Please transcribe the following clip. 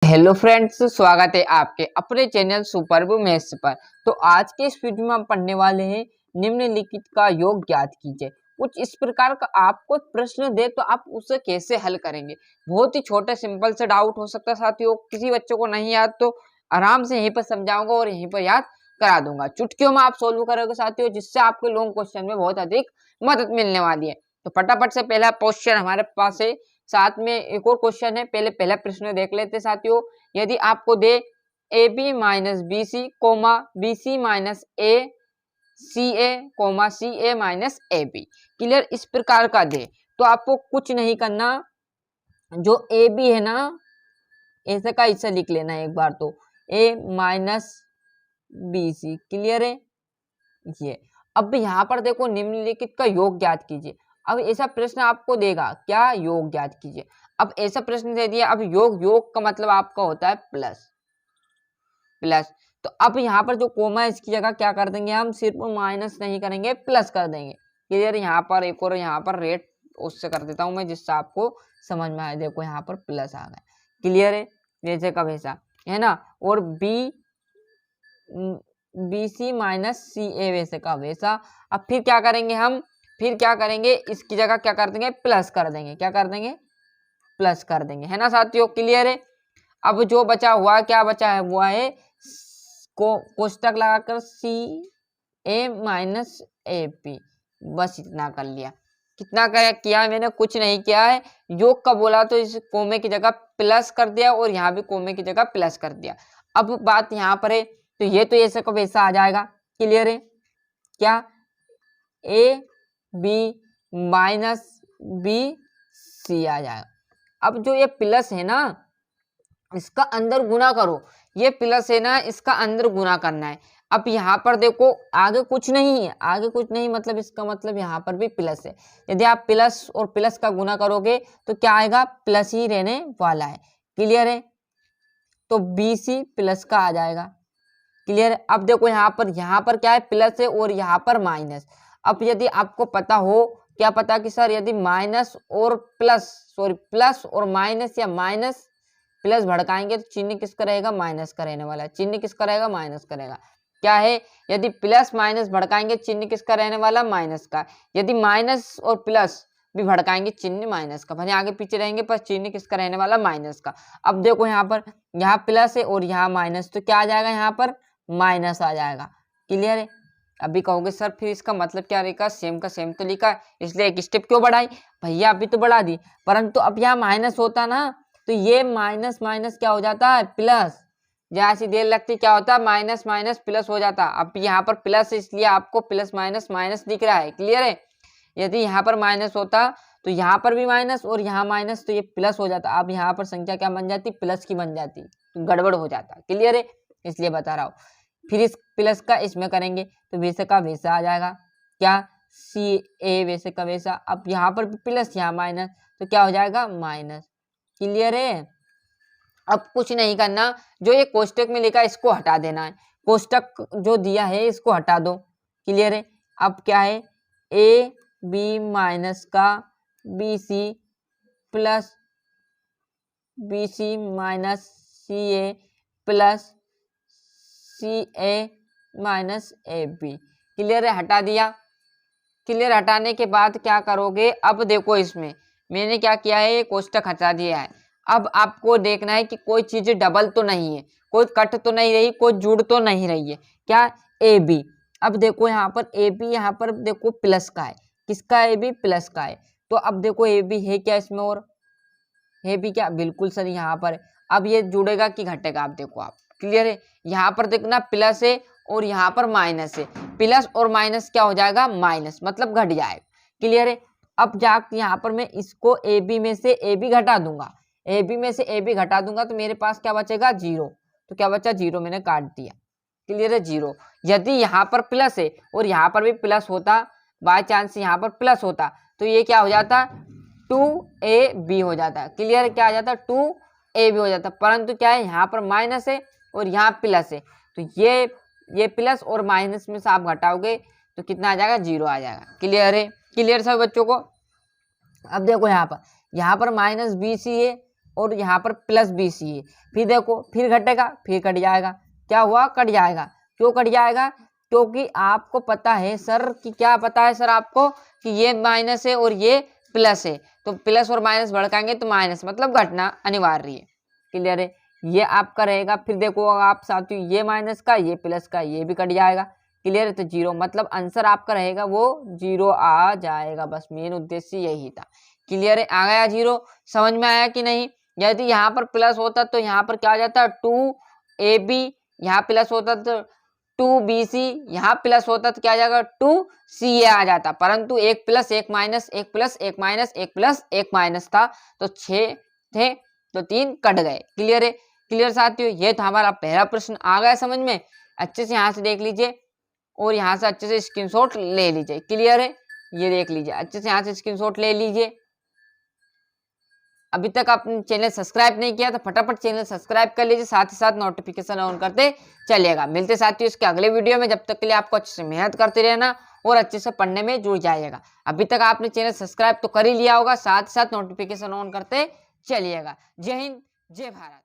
Hello friends, स्वागत है आपके अपने चैनल सुपर्ब मैथ्स पर। तो आज के इस वीडियो में हम पढ़ने वाले हैं निम्नलिखित का योग ज्ञात कीजिए। कुछ इस प्रकार का आपको प्रश्न दे तो आप उसे कैसे हल करेंगे। बहुत ही छोटा सिंपल से डाउट हो सकता है साथियों, किसी बच्चों को नहीं याद तो आराम से यहीं पर समझाऊंगा और यहीं पर याद करा दूंगा। चुटकियों में आप सोल्व करोगे साथियों, जिससे आपके लॉन्ग क्वेश्चन में बहुत अधिक मदद मिलने वाली है। तो फटाफट से पहला क्वेश्चन हमारे पास है, साथ में एक और क्वेश्चन है। पहला प्रश्न देख लेते हैं साथियों। यदि आपको दे A B minus B C comma B C minus A C A comma C A minus A B, clear, इस प्रकार का दे तो आपको कुछ नहीं करना। जो ए बी है ना, ऐसे का ऐसा लिख लेना है एक बार। तो ए माइनस बी सी, क्लियर है ये। अब यहाँ पर देखो निम्नलिखित का योग ज्ञात कीजिए। अब ऐसा प्रश्न आपको देगा क्या, योग ज्ञात कीजिए। अब ऐसा प्रश्न दे दिया। अब योग का मतलब आपका होता है प्लस प्लस। तो अब यहाँ पर जो कोमा है इसकी जगह क्या कर देंगे हम, सिर्फ माइनस नहीं करेंगे प्लस कर देंगे, क्लियर। यहाँ पर एक और यहाँ पर रेट उससे कर देता हूँ मैं, जिससे आपको समझ में आए। देखो यहाँ पर प्लस आ गया, क्लियर है, जैसे का वैसा है ना। और बी सी माइनस सी ए वैसे का वैसा। अब फिर क्या करेंगे हम, फिर क्या करेंगे, इसकी जगह क्या कर देंगे, प्लस कर देंगे। क्या कर देंगे, प्लस कर देंगे, है ना साथियों, क्लियर है। अब जो बचा हुआ क्या बचा है, हुआ है कोष्टक लगाकर सी ए माइनस ए पी, बस इतना कर लिया। कितना किया मैंने, कुछ नहीं किया है। योग का बोला तो इस कोमे की जगह प्लस कर दिया और यहाँ भी कोमे की जगह प्लस कर दिया। अब बात यहाँ पर है, तो ये तो ऐसे का वैसा आ जाएगा, क्लियर है। क्या, A B minus B C आ जाएगा। अब जो ये प्लस है ना, इसका अंदर गुना करो। ये प्लस है ना, इसका अंदर गुना करना है। अब यहाँ पर देखो आगे कुछ नहीं है, आगे कुछ नहीं, मतलब इसका मतलब यहाँ पर भी प्लस है। यदि आप प्लस और प्लस का गुना करोगे तो क्या आएगा, प्लस ही रहने वाला है, क्लियर है। तो बी सी प्लस का आ जाएगा, क्लियर। अब देखो यहाँ पर क्या है, प्लस है और यहाँ पर माइनस। अब यदि आपको पता हो, क्या पता कि सर यदि माइनस और प्लस, सॉरी प्लस और माइनस या माइनस प्लस भड़काएंगे तो चिन्ह किसका रहेगा, माइनस का रहने वाला है। चिन्ह किसका रहेगा, माइनस का रहेगा। क्या है, यदि प्लस माइनस भड़काएंगे चिन्ह किसका रहने वाला, माइनस का। यदि माइनस और प्लस भी भड़काएंगे चिन्ह माइनस का, भले आगे पीछे रहेंगे पर चिन्ह किसका रहने वाला, माइनस का। अब देखो यहाँ पर, यहाँ प्लस है और यहाँ माइनस, तो क्या आ जाएगा, यहाँ पर माइनस आ जाएगा, क्लियर है। अभी कहोगे सर फिर इसका मतलब क्या रहेगा, सेम का सेम तो लिखा है, इसलिए एक स्टेप क्यों बढ़ाई। भैया अभी तो बढ़ा दी, परंतु अब यहाँ माइनस होता ना तो ये माइनस माइनस क्या हो जाता है, प्लस। जहाँ सी देर लगती क्या होता है, माइनस माइनस प्लस हो जाता। अब यहाँ पर प्लस इसलिए आपको प्लस माइनस माइनस दिख रहा है, क्लियर है। यदि यहाँ पर माइनस होता तो यहाँ पर भी माइनस और यहाँ माइनस, तो ये प्लस हो जाता। अब यहाँ पर संख्या क्या बन जाती, प्लस की बन जाती, तो गड़बड़ हो जाता, क्लियर है, इसलिए बता रहा हूँ। फिर इस प्लस का इसमें करेंगे तो वैसे का वैसा आ जाएगा। क्या, सी ए वैसे का वैसा। अब यहाँ पर प्लस यहाँ माइनस, तो क्या हो जाएगा, माइनस, क्लियर है। अब कुछ नहीं करना, जो ये कोष्टक में लिखा है इसको हटा देना है। कोष्टक जो दिया है इसको हटा दो, क्लियर है। अब क्या है, ए बी माइनस का B C plus B C minus C A plus C A minus A B, clear है, हटा दिया। क्लियर, हटाने के बाद क्या करोगे, अब देखो इसमें मैंने क्या किया है, ये कोष्टक हटा दिया है। अब आपको देखना है कि कोई चीज डबल तो नहीं है, कोई कट तो नहीं रही, कोई जुड़ तो नहीं रही है। क्या, ए बी। अब देखो यहाँ पर ए बी, यहाँ पर देखो प्लस का है, किसका, ए बी प्लस का है। तो अब देखो ए बी है क्या इसमें, और है भी क्या, बिल्कुल सर यहाँ पर। अब ये जुड़ेगा कि घटेगा, आप देखो, आप क्लियर है। यहाँ पर देखना प्लस है और यहाँ पर माइनस है, प्लस और माइनस क्या हो जाएगा, माइनस, मतलब घट जाएगा, क्लियर है। अब जाकर यहाँ पर मैं इसको ए बी में से ए बी घटा दूंगा, ए बी में से ए बी घटा दूंगा तो मेरे पास क्या बचेगा, जीरो। तो क्या बचा, जीरो, मैंने काट दिया, क्लियर है, जीरो। यदि यहाँ पर प्लस है और यहाँ पर भी प्लस होता, बाय चांस यहाँ पर प्लस होता, तो ये क्या हो जाता, 2ab हो जाता है, क्लियर, क्या आ जाता, 2ab हो जाता। परंतु क्या है, यहाँ पर माइनस है और यहाँ प्लस है, तो ये प्लस और माइनस में से आप घटाओगे तो कितना आ जाएगा, जीरो आ जाएगा, क्लियर है, क्लियर सब बच्चों को। अब देखो यहाँ पर माइनस बी सी है और यहाँ पर प्लस बी सी है। फिर देखो फिर घटेगा, फिर कट जाएगा। क्या हुआ? कट जाएगा। क्यों कट जाएगा? क्योंकि आपको पता है सर कि क्या पता है सर आपको कि ये माइनस है और ये प्लस है, तो प्लस और माइनस भड़काएंगे तो माइनस, मतलब घटना अनिवार्य है। क्लियर है? ये आपका रहेगा। फिर देखो आप साथियों, ये माइनस का, ये प्लस का, ये भी कट जाएगा। क्लियर है? तो जीरो, मतलब आंसर आपका रहेगा वो जीरो आ जाएगा। बस मेन उद्देश्य यही था। क्लियर है? आ गया जीरो? समझ में आया कि नहीं? यदि यहाँ पर प्लस होता तो यहाँ पर क्या आ जाता? 2ab, यहाँ प्लस होता तो 2bc, यहाँ प्लस होता तो क्या आ जाएगा? 2ca आ जाता। परंतु एक प्लस एक माइनस, एक प्लस एक माइनस, एक प्लस एक माइनस था, तो 6 थे तो 3 कट गए। क्लियर है? क्लियर साथियों? ये था हमारा पहला प्रश्न। आ गया समझ में? अच्छे से यहाँ से देख लीजिए और यहाँ से अच्छे से स्क्रीनशॉट ले लीजिए। क्लियर है? ये देख लीजिए, अच्छे से यहाँ से स्क्रीनशॉट ले लीजिए। अभी तक आपने चैनल सब्सक्राइब नहीं किया तो फटाफट चैनल सब्सक्राइब कर लीजिए, साथ ही साथ नोटिफिकेशन ऑन करते चलिएगा। मिलते साथियों इसके अगले वीडियो में। जब तक के लिए आपको अच्छे से मेहनत करते रहना और अच्छे से पढ़ने में जुड़ जाइएगा। अभी तक आपने चैनल सब्सक्राइब तो कर ही लिया होगा, साथ ही साथ नोटिफिकेशन ऑन करते चलिएगा। जय हिंद, जय भारत।